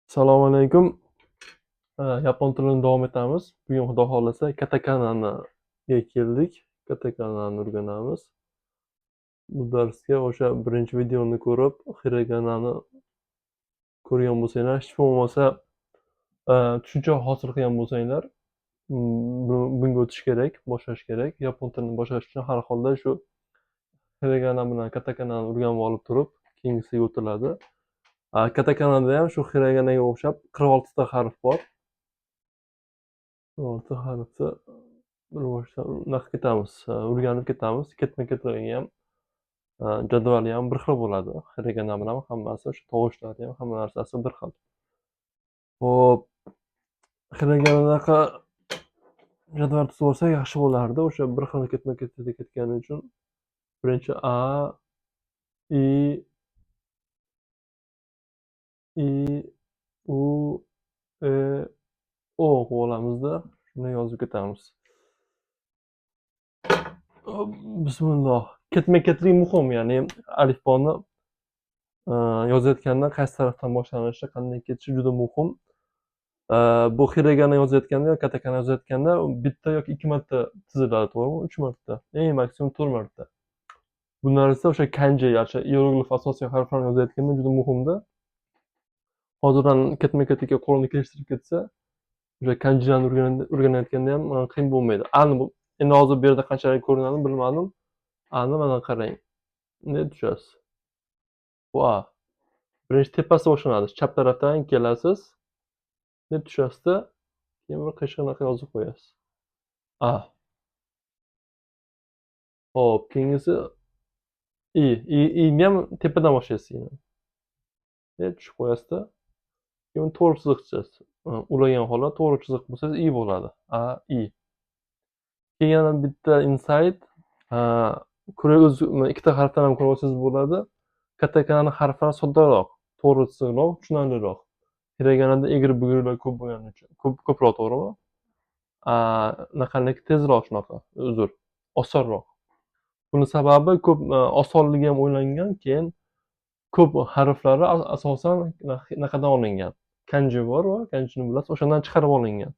Assalomu alaykum. Yapon tilini davom etamiz. Bugun Xudo xohlasa katakananiga keldik. Katakanani o'rganamiz. Bu darsga o'sha birinchi videoni ko'rib, hiraganani ko'rgan bo'lsanglar, hech bo'lmasa tushuncha hosil qilgan bo'lsanglar, bunga o'tish kerak, boshlash kerak. Yapon tilini boshlash uchun har holda shu hiragana bilan katakanani o'rganib olib turib, keyingisiga o'tiladi. Katakanada ham shu hiraganaga o'xshab 46 ta harf bor. 6 harfni bir boshlab unaqa ketamiz, o'rganib ketamiz. Ketma-ketligi ham, jadvali ham bir xil bo'ladi. Hiragana bilan hammasi, o'sha tovushlari ham, hamma narsasi bir xil. Xo'p, hiraganadaqa jadval tuzib olsak yaxshi bo'lardi. O'sha bir xil ketma-ketlikda ketgani uchun birinchi A, I, U, E, O qilib olamizda. Shuni yozib ketamiz. Bismillah. Ketma-ketlik muhim, ya'ni alifboni yozayotganda qaysi tarafdan boshlanishi, qanday ketishi juda muhim. Bu hiragana yozayotganda yoki katakana yozayotganda bitta yoki 2 marta chiziladi, to'g'rimi? 3 marta, eng maksimum 4 marta. Bu narsa o'sha kanji, yoki hieroglif asosiy harflarni yozayotganda juda muhimda. Hozirdan ketma-ketlikka qo'lini kelishtirib ketsa, o'sha kanjilarni o'rganayotganda ham qiyin bo'lmaydi. Endi hozir bu yerda qanchalik ko'rinadi bilmadim. Ani mana qarang. Ne tushasiz? Bu A. Birinchi tepasi boshlanadi. Chap tarafdan kelasiz. Deb tushasizda, keyin bir qiyshiqnaqa yozib qo'yasiz. A. Hop, keyingisi I. I'ni ham tepadan boshlaysiz yana. Tushib qo'yasizda. Keyin to'g'ri chiziq chizasiz. Ulagan holat to'g'ri chiziq bo'lsa I bo'ladi. A, I. Keyin yana bitta inside ikkita harfdan ham ko'rib olsangiz bo'ladi. Katakanani harflari soddaroq, to'g'ri chiziqroq, tushunarliroq. Hiraganada egri-bugrilar ko'p bo'lgani uchun, ko'proq, to'g'rimi? Naqaniki tezroq shunaqa, uzr, osonroq. Buni sababi ko'p osonligi ham o'ylangan, keyin ko'p harflari asosan naqadan olingan. Kanji bor va kanjini bilasiz, o'shandan chiqarib olingan.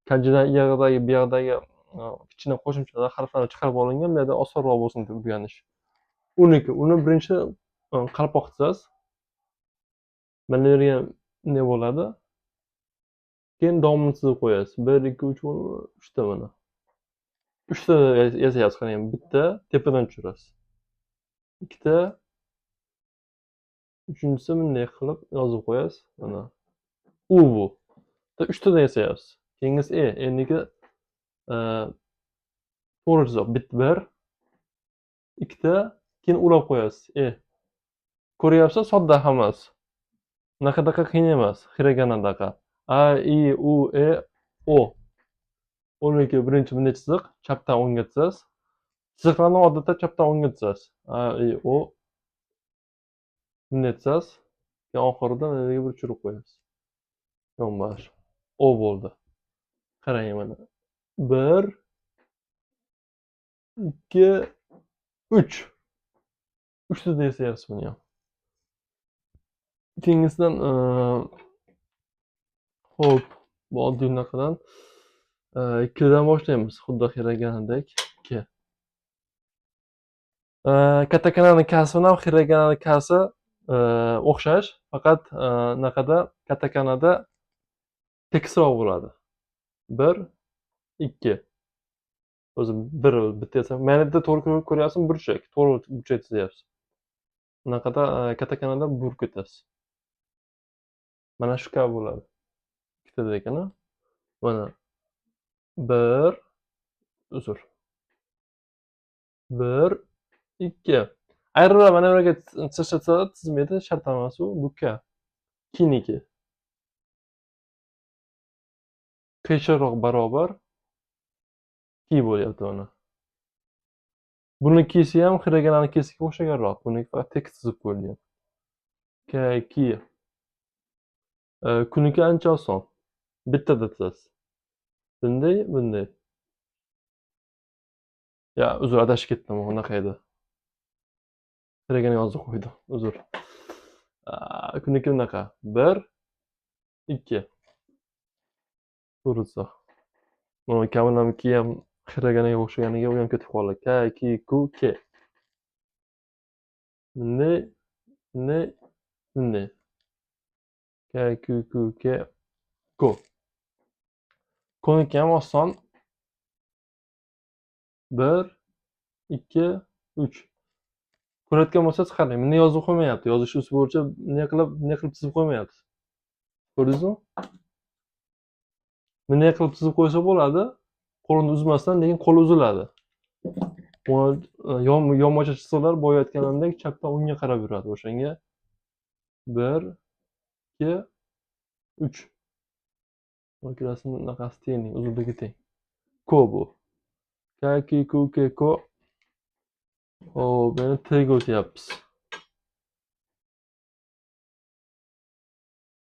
Kanjidan bu yoqdagi kichkina qo'shimchalar harflarni chiqarib olingan, bu yerda osonroq bo'lsin deb o'rganish. Uni birinchi qalpoq chizasiz. Mana bu yerga ne bo'ladi? Keyin davomini chizib qo'yasiz. 1, 2, 3, 3 ta mana. 3 ta yasayapsiz, qarang. Bitta tepadan tushirasiz. Ikkita, uchinchisi bunday qilib yozib qo'yasiz. Mana U bu. 3 tadan yasayapsiz. Keyingisi E'niki to'g'ri chizoq. 1, ikkita, keyin ulab qo'yasiz. Ko'ryapsiz, sodda hammasi. Naqadaqa qiyin emas, hiraganadaqa. A, I, U, E, O. 12 birinchi bunday chiziq, chapdan o'ngga chizasiz. Chiziqlarni odatda chapdan o'ngga chizasiz. A, I, O. Bunday chizasiz. Keyin oxirida mana yerga bir tushirib qo'yasiz. Yonbosh. O bo'ldi. Qarang mana. 1, 2, 3. 3 ta yasayapsiz buni ham. Keyingisidan xo'p, bu oddiy unaqadan 2dan boshlaymiz, xuddi hiraganadek. 2. Katakanani kasi bilan hiraganani kasi o'xshash, faqat naqada katakanada tekisroq bo'ladi. 1, 2. O'zi bitta esa. Mana yerda to'g'ri ko'ryapsizmi? Burchak. To'g'ri burchak chizyapsiz. Bunaqada katakanada burib ketasiz. Mana shu kabi bo'ladi. Ikkitada ekana. Mana 1, uzr. 1, 2. Ayrimlar mana bu yerga chizsa chizmaydi, shart emas u. Bu K. Kiniki. Qiyshiqroq barobar Ki bo'lyapti mana. Buni kisi ham hiraganani kisiga o'xshaganroq. Buniki faqat tekis chizib qo'yilgan. K, Ki. Kuniki ancha oson. Bittada chizasiz. Bunday. Ya, uzr, adashib ketdim, unaqa edi. Hiragana yozib qo'ydim, uzr. Kuniki bunaqa. 1, 2. To'g'risi. Mana kaminamiki ham xiraganiga o'xshaganiga u ham ketib qoldi. Ka, ki, ku, ke. Ne, ne, ne. Ka, ku, ke, ku. Koniki ham oson. 1, 2, 3. Ko'rayotgan bo'lsangiz qarang, buni yozib qo'ymayapti. Yozish uslubi bo'yicha ne qilib chizib qo'ymayapti. Ko'rdingizmi? Buni ne qilib chizib qo'ysa bo'ladi. Qo'lini uzmasdan, lekin qo'li uziladi. Yonboshqa chiziqlar bo'yayotganimdek chapdan o'ngga qarab yuradi. O'shanga 1, 2, 3. Makirasini bunaqasi teng, uzunligi teng. Ko bu. Ka, ki, ku, ke, ko. Hop, endi T'ga o'tyapmiz.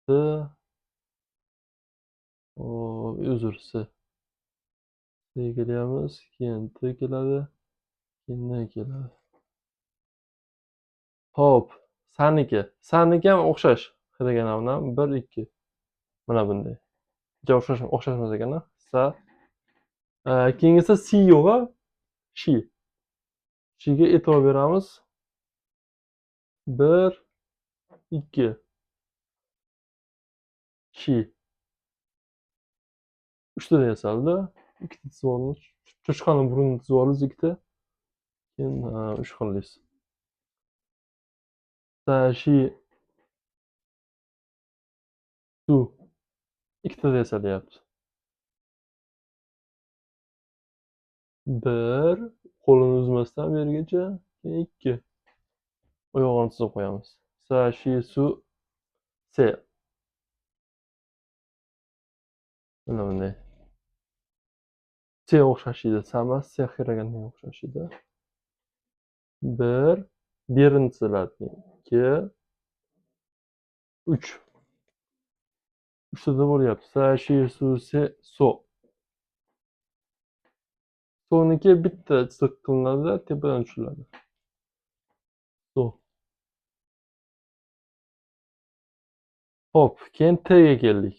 T. Hop, uzr, S. S'ga kelyapmiz, keyin T keladi, keyin N keladi. Hop, S'niki. S'niki ham o'xshash. Xiragan bilan 1, 2. Mana bunday. O'xshashmas ekan-a? Sa. Keyingisi Si yo'q-a? Shi. Shiga e'tibor beramiz. 1, 2. Shi. 3 ta yasaldi. 2 ta chizib olamiz. Cho'chqani burunini chizib olamiz 2 ta. Keyin 3 xillaysiz. Sa, shi, su. 2 ta yasalyapti. 1, qo'lini uzmasdan bergacha, keyin 2. Oyog'ini chizib qo'yamiz. Sa, shi, su, se. Mana bunday. Se o'xshash edi. Sa emas, se xiraganga o'xshash edi. 1, berini chiziladi. 2, 3. 3 ta bo'lyapti. Sa, shi, su, se, so. So'niki bitta chiziq qilinadi, tepadan tushiladi. So. Hop, keyin T'ga keldik.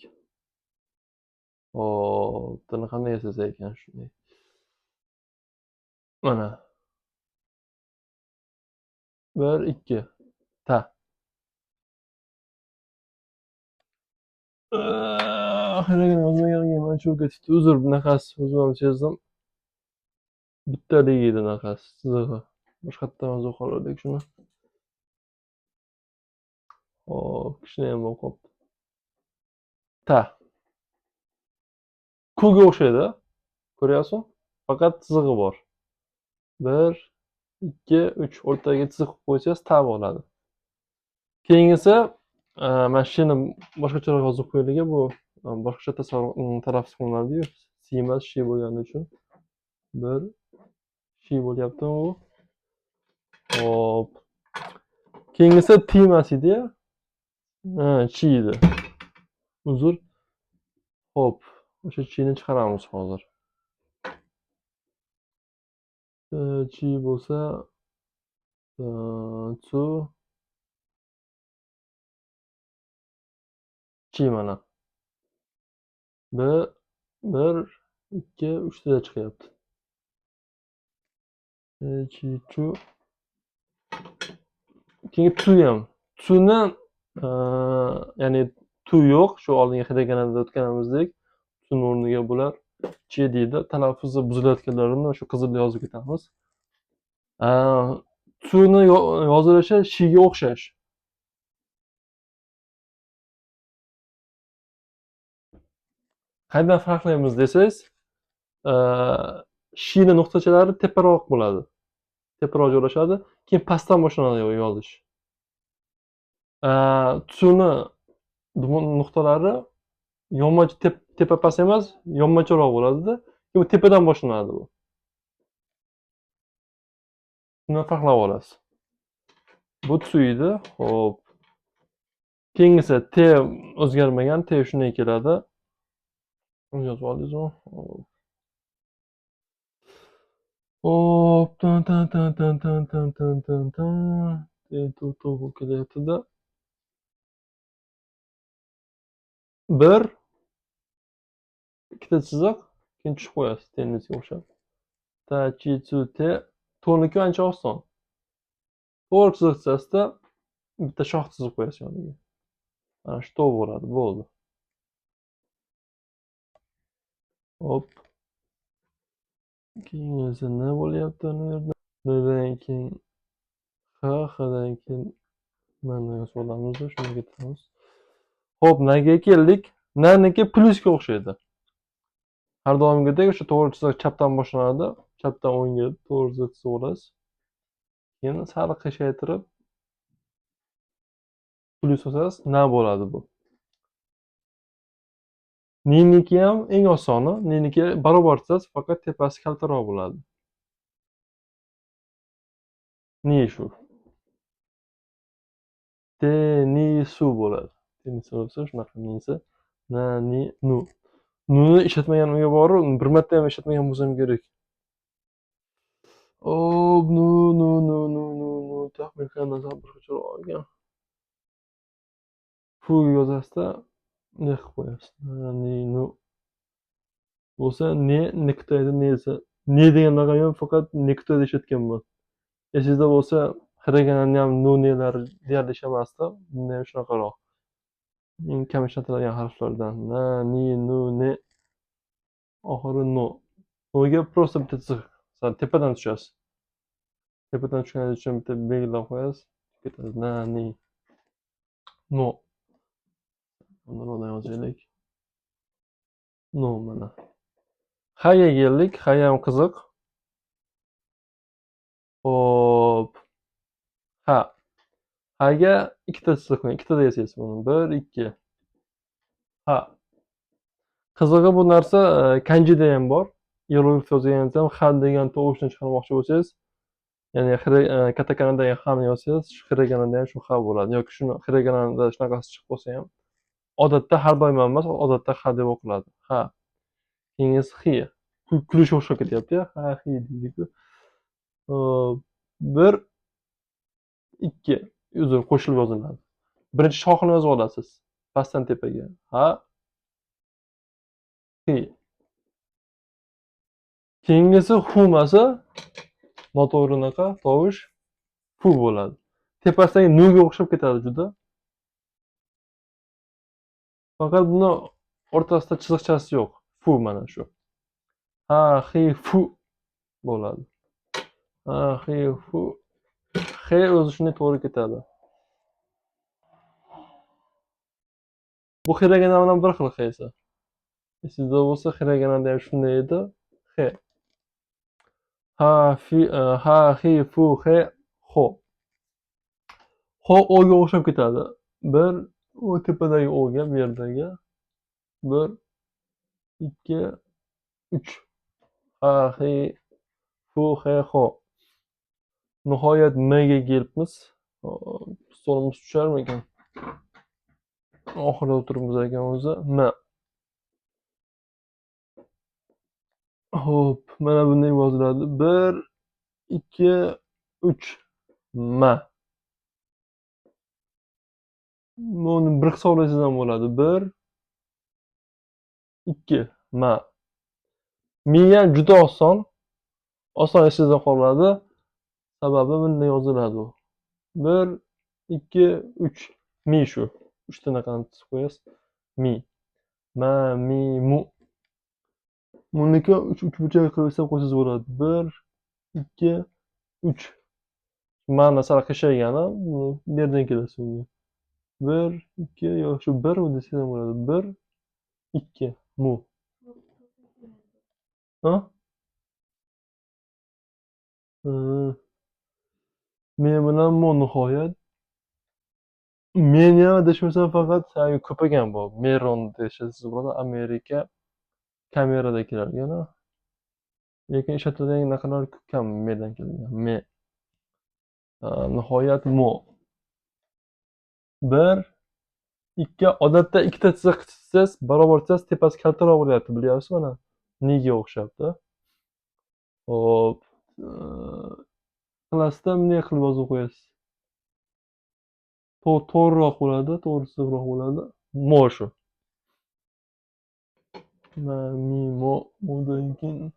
Hop, T'ni qanday yasasa ekan shunday. Mana. 1, 2. Ta. Xiragan yozmaganiga man cho'kib ketibdi. Uzr, bunaqasi o'zim ham chizdim. Bittalik edi bunaqasi chizig'i. Boshqatdan yozib qoldik shuni. Hop, kishnayam bo'lib qolibdi. Ta. Kuga o'xshaydi. Ko'ryapsizmi? Faqat chizig'i bor. 1, 2, 3. O'rtaga chiziq qo'yib qo'ysangiz ta bo'ladi. Keyingisi mana shuni boshqacharoq yozib qo'yilgan. Bu boshqacha talaffuz qilinadi-yu. Si emas, shi bo'lgani uchun 1, shi bo'lyaptimi bu? Hop. Keyingisi T emas edi-ya. Chi edi. Uzr. Hop. O'sha chini chiqaramiz hozir. Chi bo'lsa su, chi mana. 1, 2, 3 ta chiqyapti. Chi, chu. Keyin tu ham. Tuni ya'ni tu yo'q. Shu oldingi xiraganada o'tganimizdek tuni o'rniga bular chi deydi. Talaffuzi buzilayotganlarini shu qizilda yozib ketamiz. Tuni yozilishi shiga o'xshash. Qayerdan farqlaymiz desangiz, shini nuqtachalari teparoq bo'ladi. Teparoq joylashadi. Keyin pastdan boshlanadi yozish. Tuni nuqtalari yonmacha tepa past emas, yonmacharoq bo'ladi-da. Bu tepadan boshlanadi bu. Shundan farqlab olasiz. Bu tu edi. Hop. Keyingisi T o'zgarmagan. T shunday keladi. Yozib oldingizmi? Hop. Tan tan tan tan tan tan tan tan tan. Kelyapti-da. Bir, ikkita chiziq, keyin tushib qo'yasiz tennisga o'xshab. Ta, chi, tsu, te. To'rniki ancha oson. To'g'ri chiziq chizasizda, bitta shoh chizib qo'yasiz yoniga. Mana shu to'g'ri bo'ladi, bo'ldi. Hop. Keyin esa nima bo'lyapti uni yerda? Ndan keyin Hdan keyin mana yozib olamiz, shunga ketamiz. Hop, naga keldik. Naniki plyusga o'xshaydi. Har doimgidek o'sha to'g'ri chiziq chapdan boshlanadi. Chapdan o'ngga to'g'ri chiziq chizib olasiz. Keyin sal qiyshaytirib plyus yozasiz. Na bo'ladi bu. Niniki ham eng osoni. Niniki barobar chizasiz, faqat tepasi kaltaroq bo'ladi. Ni shu. Te, ni, su bo'ladi. Tenisi bo'lsa shunaqa nisi. Na, ni, nu. Nuni ishlatmagan uyga borib, bir marta ham ishlatmagan bo'lsam kerak. Hop, nu. Taxminlardan bir qachon olgan. Fu yozasizda, ne qilib qo'yasiz. Na, ni, nu. Bo'lsa ne, nektoyda nesi. Ne degan raqam ham faqat nektoyda ishlatganman. Esingizda bo'lsa, xiraganani ham nu nelar deyarli ishlamasdi. Bunda ham shunaqaroq. Eng kam ishlatiladigan harflardan. Na, ni, nu, ne. Oxiri no. No'ga просто bitta chiziq. Tepadan tushasiz. Tepadan tushganingiz uchun bitta belgilab qo'yasiz. Ketadi. Na, ni. No. Bundan yozaylik. No mana. Ha'ga keldik. Ha ham qiziq. Hop. Ha. Ha'ga ikkita chiziq qo'ying. Ikkitada yasaysiz buni. 1, 2. Ha. Qizig'i bu narsa kanjida ham bor. Hieroglif yozganingizda ham ha degan tovushni chiqarmoqchi bo'lsangiz, ya'ni katakanadagi ha'ni yozsangiz, hiraganada ham shu ha bo'ladi. Yoki shuni hiraganada shunaqasi chiqib qolsa ham, odatda har doim emas, odatda ha deb o'qiladi. Ha. Keyin hi. Kulish o'xshab ketyapti-ya. Ha, hi deydi-ku. 1, 2. Uzr, qo'shilib yoziladi. Birinchi shoxini yozib olasiz. Pastdan tepaga. Ha, hi. Keyingisi humasa noto'g'ri naqa tovush fu bo'ladi. Tepasidagi nuga o'xshab ketadi juda. Faqat buni o'rtasida chiziqchasi yo'q. Fu mana shu. Ha, hi, fu bo'ladi. Ha, hi, fu. He o'zi shunday to'g'ri ketadi. Bu hiragana bilan bir xil hesi. Esingizda bo'lsa, hiraganada ham shunday edi. He. Ha, hi, fu, he, ho. Ho o'ga o'xshab ketadi. Bir u tepadagi o'ga, bu yerdagi. 1, 2, 3. Ha, hi, fu, he, ho. Nihoyat M'ga kelibmiz. Stolimiz tusharmikan? Oxirida o'tiribmiz ekan o'zi. M. Hop, mana bunday yoziladi. 1, 2, 3. M. Buni bir hisoblasangiz ham bo'ladi. 1, 2. M. Mi ham juda oson. Oson esingizda qoladi. Sababi bunday yoziladi u. 1, 2, 3. Mi shu. 3 ta naqani chizib qo'yasiz. Mi. Ma, mi, mu. Buniki 3 burchak qilib hisob qo'ysangiz bo'ladi. 1, 2, 3. Ma'ni sal qiyshaygan, bu yerdan keladi unga. 1, 2 yo shu 1 desangiz ham bo'ladi. 1, 2 mu. Ha? Men bilan mu nihoyat. Men ham adashmasam faqat ko'paygan bu. Meron desiz bo'ladi. Amerika kamerada keladigan. Lekin ishlatiladigan naqalar kam medan kelgan. Me. Nihoyat mu. 1, 2. Odatda ikkita chiziq chizsangiz, barobar chizsangiz tepasi kaltaroq bo'lyapti, bilyapsiz mana. Niga o'xshabdi. Hop. Klassda bunday qilib yozib qo'yasiz. To'g'riroq bo'ladi, to'g'ri chiziqroq bo'ladi. Mo shu. Ma, mi, mo. Mo'dan keyin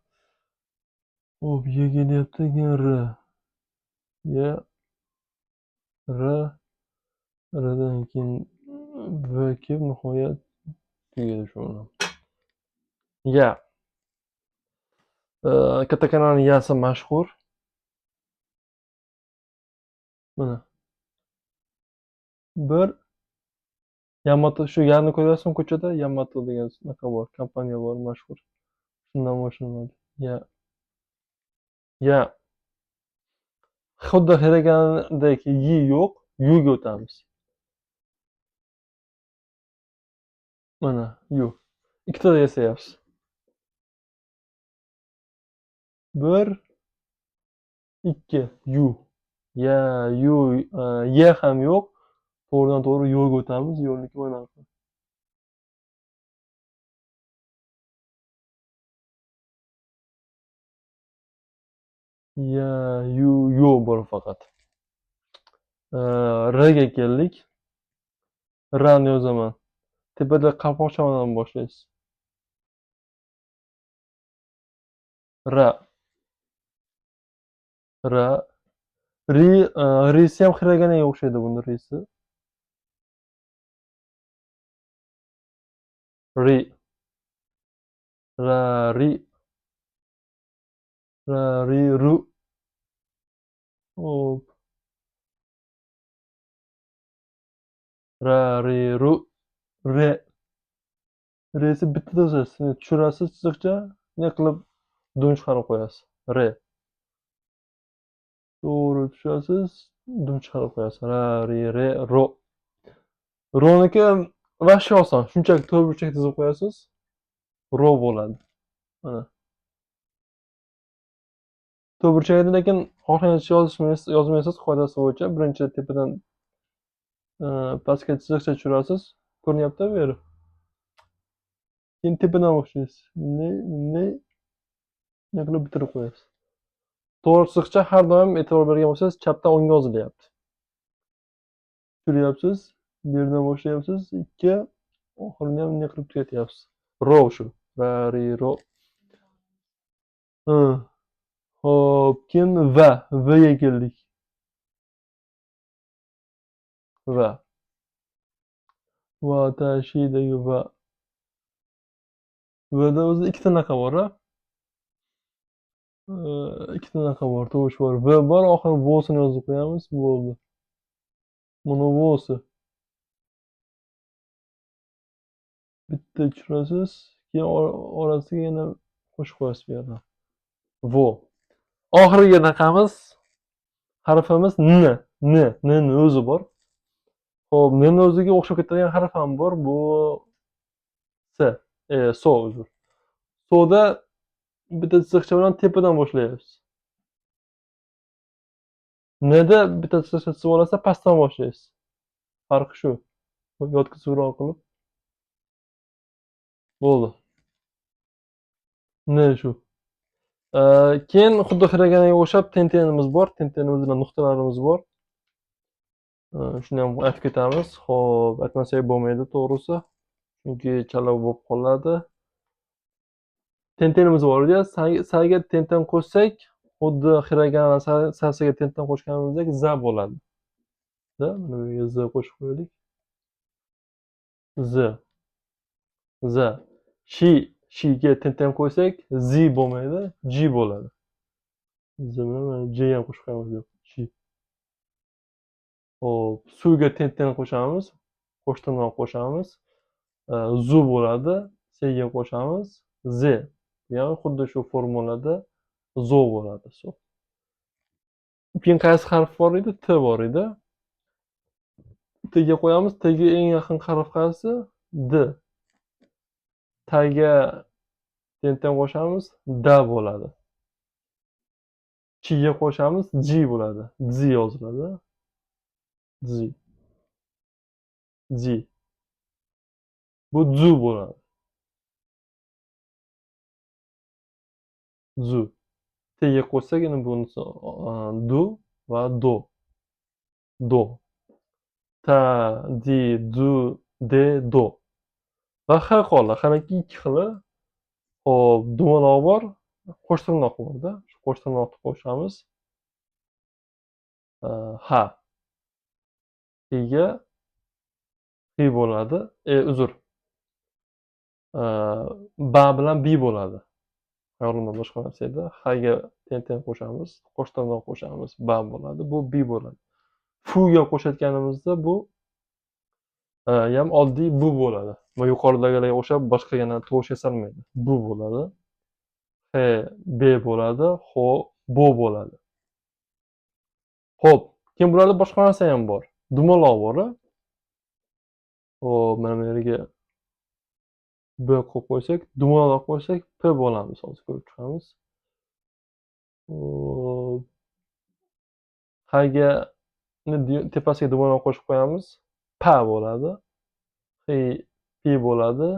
hop, ye kelyapti, keyin r. Ya, r. Rdan keyin v kelib nihoyat tugadi shu bilan. Ya. Katakanani yasi mashhur. Mana. Bir Yamato, shu yarni ko'ryapsizmi ko'chada? Yamato degan shunaqa bor, kompaniya bor mashhur. Shundan boshlanadi. Ya. Ya. Xuddi hiragandek yi yo'q, yuga o'tamiz. Mana, yu. Ikkitada yasayapsiz. Bir, ikki, yu. Ya, yu, ye ham yo'q. To'g'ridan to'g'ri yo'lga o'tamiz, yo'lniki mana bunaqa. Ya, yu, yo bor faqat. R ga keldik. R'ni yozaman. Tepada qalpoqchamadan boshlaysiz. R, R. Risi ham hiraganaga o'xshaydi buni risi. Ri, ra, ri, ra, ri, ru. Hop. Ra, ri, ru, re. Resi bittada yozasiz. Tushirasiz chiziqcha, ne qilib dum chiqarib qo'yasiz. Re. To'g'ri tushirasiz, dum chiqarib qo'yasiz. Ra, ri, re, ro. Ro'niki vashshe oson. Shunchaki to'rtburchak chizib qo'yasiz. Ro bo'ladi. Mana. To'rtburchakni lekin xohlagancha yozmaysiz qoidasi bo'yicha. Birinchi tepadan pastga chiziqcha tushirasiz. Ko'rinyapti bu yeri. Keyin tepadan boshlaysiz. Bunday qilib bitirib qo'yasiz. To'g'ri chiziqcha har doim e'tibor bergan bo'lsangiz, chapdan o'ngga yozilyapti. Tushiryapsiz, bu yerdan boshlayapsiz, 2, oxirini ham bunday qilib tugatyapsiz. Ro shu. Ra, ri, ro. Hop, keyin va. Vga keldik. Va. Vatashidagi va. Vda o'zi ikkita naqa bor-a. Ikkita naqa bor, tovush bor. V bor, oxiri vosini yozib qo'yamiz, bo'ldi. Buni vosi. Bitta tushirasiz, keyin orasiga yana qo'shib qo'yasiz bu yerdan. Vo. Oxirgi naqamiz, harfimiz n. N o'zi bor. Hop, n o'ziga o'xshab ketadigan harf ham bor. Bu s. So uzr. So'da bitta chiziqcha bilan tepadan boshlayapsiz. Nda bitta chiziqcha chizib olasiz, pastdan boshlaysiz. Farqi shu. Yotkizibroq qilib. Bo'ldi. N shu. Keyin xuddi hiraganaga o'xshab tentenimiz bor. Tentenimiz bilan nuqtalarimiz bor. Shuni ham aytib ketamiz. Xo'p, aytmasak bo'lmaydi to'g'risi. Chunki chala bo'lib qoladi. Tentenimiz bor edi. Saga tenten qo'shsak, xuddi hiragana sasiga tenten qo'shganimizdek za bo'ladi. Mana bu yerga z qo'shib qo'yaylik. Z. Shiga tenten qo'ysak, zi bo'lmaydi, ji bo'ladi. Z bilan j ham qo'shib qo'yamiz. Ji. Hop, suvga tenten qo'shamiz, qo'shtirnoq qo'shamiz. Zu bo'ladi, sga qo'shamiz, z. Ya'ni xuddi shu formulada zo bo'ladi. Keyin qaysi harf bor edi? T bor edi. T'ga qo'yamiz. T'ga eng yaqin harf qaysi? D. T'ga tenten qo'shamiz, da bo'ladi. Chiga qo'shamiz, ji bo'ladi. Zi yoziladi. Zi. Ji. Bu zu bo'ladi. Zu. T'ga qo'shsak, endi bunisi du va do. Do. Ta, di, du, de, do. Va h qoldi. Qaraki ikki xili. Xo'p, dumaloq bor, qo'sh tirnoq borda. Shu qo'sh tirnoqni qo'shamiz. Ha. Higa hi bo'ladi. Uzr. Ba bilan bi bo'ladi. Xayolimda boshqa narsa edi. Haga teng-teng qo'shamiz. Qo'sh tirnoq qo'shamiz. Ba bo'ladi. Bu bi bo'ladi. Fuga qo'shayotganimizda bu ham oddiy bu bo'ladi. Va yuqoridagilarga o'xshab boshqa yana tovush yasalmaydi. Bu bo'ladi. He, be bo'ladi. Ho, bo bo'ladi. Xo'p, keyin bularda boshqa narsa ham bor. Dumaloq bor. Xo'p, mana bu yerga b qo'yib qo'ysak, dumaloq qo'ysak p bo'lamiz. Hozir ko'rib chiqamiz. Xo'p, haga tepasiga dumaloq qo'shib qo'yamiz. Pa bo'ladi. Hi, pi bo'ladi.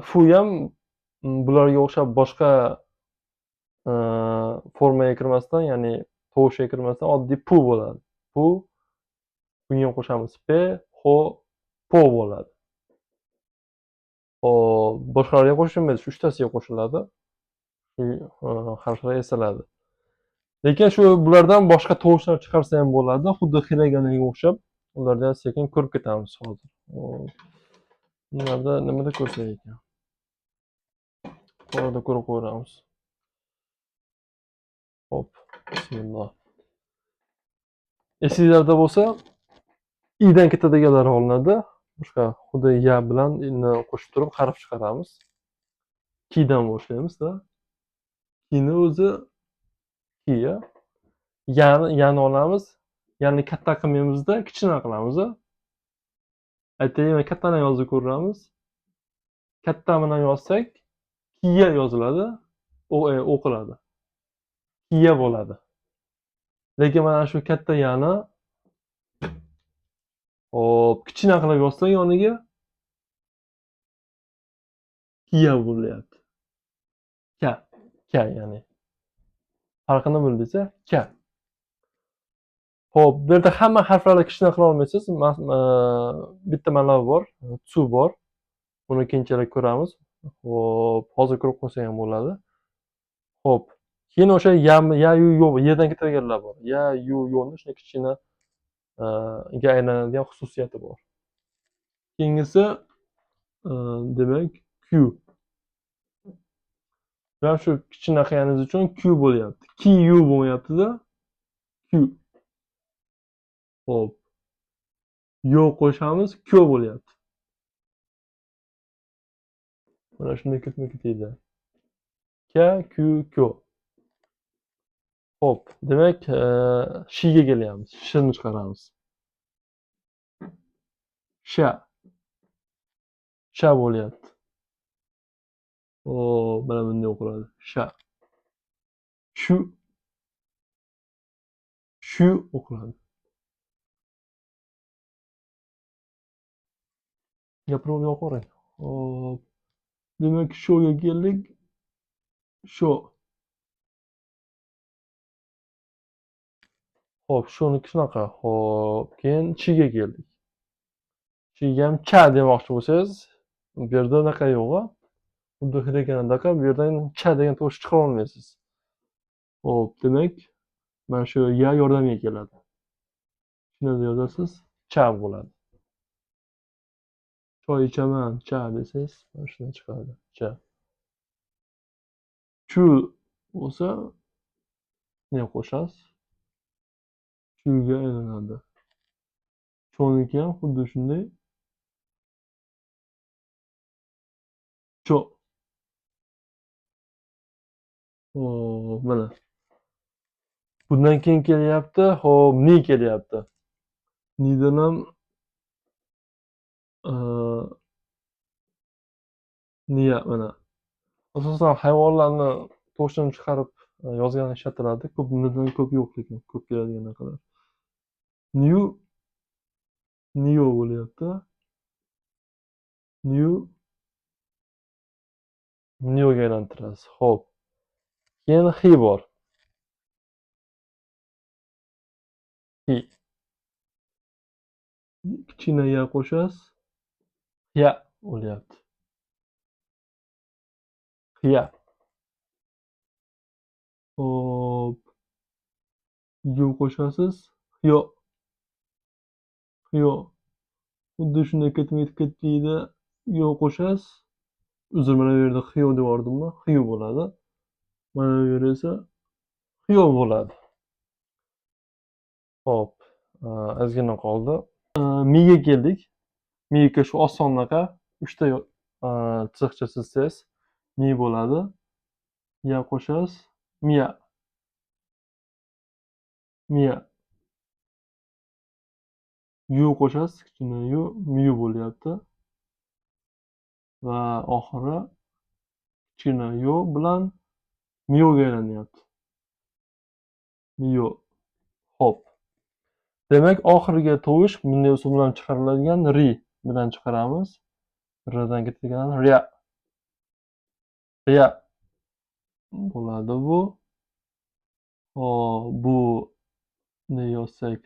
Fu ham bularga o'xshab boshqa formaga kirmasdan, ya'ni tovushga kirmasdan oddiy pu bo'ladi. Pu, bunga qo'shamiz p, ho, po bo'ladi. Hop, boshqalarga qo'shilmaydi, shu uchtasiga qo'shiladi. Shu harflar esaladi. Lekin shu bulardan boshqa tovushlar chiqarsa ham bo'ladi, xuddi hiraganaga o'xshab. Ularni ham sekin ko'rib ketamiz hozir. Bularda nimada ko'rsak ekan? Yuqorida ko'rib qo'yamiz. Hop, bismillah. Esingizda bo'lsa, i'dan ketadiganlar olinadi. Boshqa xuddi ya bilan ni qo'shib turib harf chiqaramiz. Kidan boshlaymiz-da. Kini o'zi kiya. Yani olamiz. Yani katta qilmaymizda, kichkina qilamiz. Aytaymi, kattani yozib ko'ramiz. Katta bilan yozsak, kiya yoziladi. O'qiladi. Kiya bo'ladi. Lekin mana shu katta yani hop, kichkina qilib yozsak yoniga kiya bo'lyapti. Ka ya'ni. Farqini bildingizmi? Ka. Xo'p, bu yerda hamma harflarni kichkina qila olmaysiz. Bitta mana bor, tsu bor. Buni keyinchalik ko'ramiz. Xo'p, hozir ko'rib qo'ysak ham bo'ladi. Xo'p. Keyin o'sha ya, yu, yo, yerdan ketaverganlar bor. Ya, yu, yo'ni shunday kichkina ga aylanadigan xususiyati bor. Keyingisi demak Q. Mana shu kichkina qilganingiz uchun Q bo'lyapti. Q bo'lmayapti-da. Q. Xo'p. Yo qo'shamiz, Q bo'lyapti. Mana shunday ketma-ket. K, Q, Q. Xo'p, demak, shiga kelyapmiz. Shni chiqaramiz. Sha. Sha bo'lyapti. Mana bunday o'qiladi. Sha. Shu o'qiladi. Gapirib yoqavering. Hop. Demak, sho'ga keldik. Sho. Hop, shuniki shunaqa. Hop, keyin chiga keldik. Chiga ham cha demoqchi bo'lsangiz, bu yerda unaqa yo'q. Xuddi hiraganaqa bu yerdan cha degan tovush chiqara olmaysiz. Hop, demak, mana shu ya yordamiga keladi. Shuni yozasiz, cha bo'ladi. Choy ichaman, cha desangiz, mana shunday chiqadi. Cha. Chu bo'lsa, ne qo'shasiz? Chuga aylanadi. Cho'niki ham xuddi shunday. Cho. Hop, mana. Bundan keyin kelyapti. Hop, ni kelyapti. Nidan ham niya mana. Asosan hayvonlarni tovushini chiqarib yozganda ishlatiladi. Ko'p nidan ko'p yo'q lekin ko'p keladigan narsalar. New Neo bo'lyapti. Neoga aylantirasiz. Xo'p. Keyin hi bor. Hi. Kichkina ya qo'shasiz. Ya bo'lyapti. xiya. Hop, yu qo'shasiz. Xiyo, xiyo. Xuddi shunday ketmaydi. Yo qo'shasiz. Uzr, mana bu yerda xiyo devordimmi? Xiyo bo'ladi. Mana bu yerda esa xiyo bo'ladi. Hop, ozgina qoldi. Miga keldik. Miga shu osonnaqa 3 ta chiziqcha chizsangiz mi bo'ladi. Ya qo'shasiz. Miya, miya. Yu qo'shasiz, kichkina yu, miyu bo'lyapti. Va oxiri kichkina yo bilan miyoga aylanyapti. Miyo. Hop. Demak, oxirgi tovush bunday usul bilan chiqariladigan ri bilan chiqaramiz. Rdan ketadigan riya. Riya bo'ladi bu. Hop, bu ne yozsak?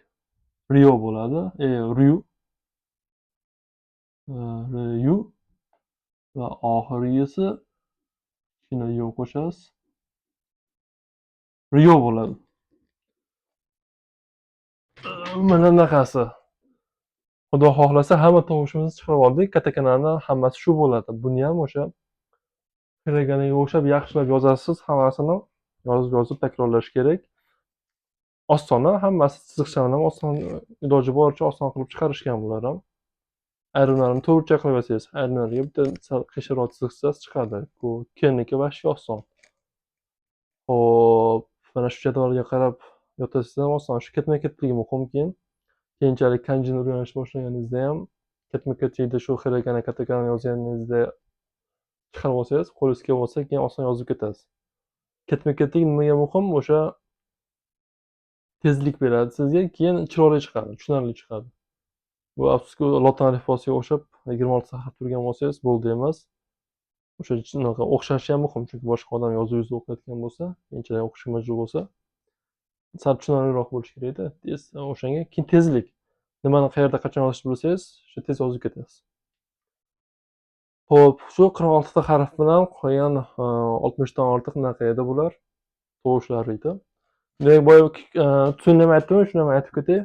Rio bo'ladi. Ryu. Ryu. Va oxirgisi kichkina yo qo'shasiz. Rio bo'ladi. Mana bunaqasi. Xudo xohlasa hamma tovushimizni chiqarib oldik. Katakanani hammasi shu bo'ladi. Buni ham o'sha hiraganaga o'xshab yaxshilab yozasiz. Hammasini yozib takrorlash kerak. Oson, hammasi chiziqchani ham oson, iloji boricha oson qilib chiqarishgan bular ham. Ayrimlarini to'g'richa qilib yozsangiz, ayrimlariga bitta sal qiyinroq chiziqchasiz chiqadi. Bu keniki вообще oson. Hop, mana shu jadvalga qarab yotasangiz ham oson. Shu ketma-ketligi muhim keyin. Keyinchalik kanjini o'rganishni boshlaganingizda ham ketma-ketlikda shu hiragana, katakana yozganingizda chiqarib olsangiz, qo'lingiz kelib olsa, keyin oson yozib ketasiz. Ketma-ketlik nimaga muhim? O'sha tezlik beradi sizga, keyin chiroyli chiqadi, tushunarli chiqadi. Bu afsuski lotin alifbosiga o'xshab 26 safha turgan bo'lsangiz bo'ldi emas. O'sha shunaqa o'xshashi ham muhim, chunki boshqa odam yozuv yuzida o'qiyotgan bo'lsa, keyinchalik o'qishga majbur bo'lsa, sal tushunarliroq bo'lishi kerakda. O'shanga keyin tezlik. Nimani qayerda qachon yozishni bilsangiz, shu tez yozib ketasiz. Xo'p, shu 46 ta harf bilan qolgan 60 dan ortiq naqa edi bular? Tovushlar edi. Demak, boya tuni ham aytdim, shuni ham aytib ketay.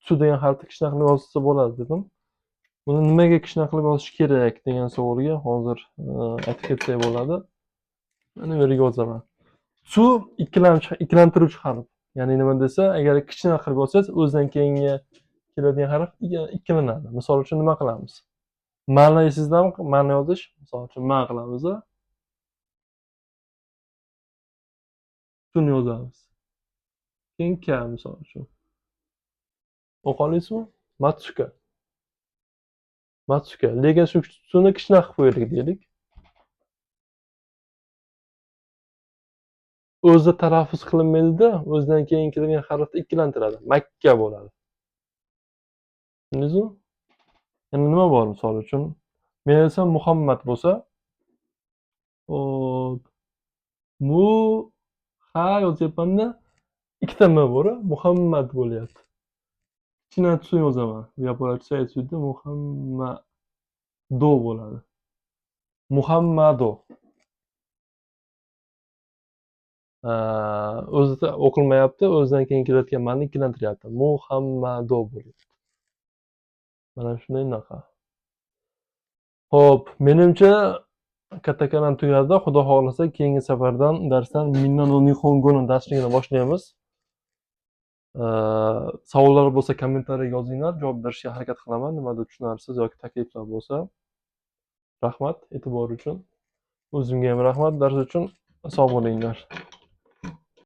Tu degan harfni kichkina qilib yozsa bo'ladi dedim. Buni nimaga kichkina qilib yozish kerak degan savolga hozir aytib ketsak bo'ladi. Mana bu yerga yozaman. Tu ikkilantiruvchi harf. Ya'ni nima desa, agar kichkina qilib yozsangiz, o'zidan keyingi keladigan harf ikkilanadi. Misol uchun nima qilamiz? Ma'ni esingizdami? Ma'ni yozish. Misol uchun ma qilamiz. Tuni yozamiz. Keyin ka misol uchun. O'qiy olasizmi? Matsuka. Matsuka. Lekin shu tuni kichkina qilib qo'yaylik deylik. O'zi talaffuz qilinmaydi-da, o'zidan keyin keladigan harfni ikkilantiradi. Makka bo'ladi. Tushundingizmi? Endi nima bor misol uchun? Men desam Muhammad bo'lsa, hop, mu ha yozyapmanda, ikkita m bor, Muhammad bo'lyapti. Kichkina tu yozaman. Yapolakcha aytishda Muhammado bo'ladi. Muhammado. O'zida o'qilmayapti, o'zidan keyin kelayotgan ma'noni ikkilantiryapti. Muhammado bo'lyapti. Mana shunday naqa. Xo'p, menimcha katakanam tugadi. Xudo xohlasa keyingi safardan darsdan Minna no Nihongo'ni darsligini boshlaymiz. Savollar bo'lsa kommentariyaga yozinglar, javob berishga harakat qilaman. Nimadir tushunarsiz yoki takliflar bo'lsa. Rahmat e'tibor uchun. O'zimga ham rahmat dars uchun. Sog' bo'linglar.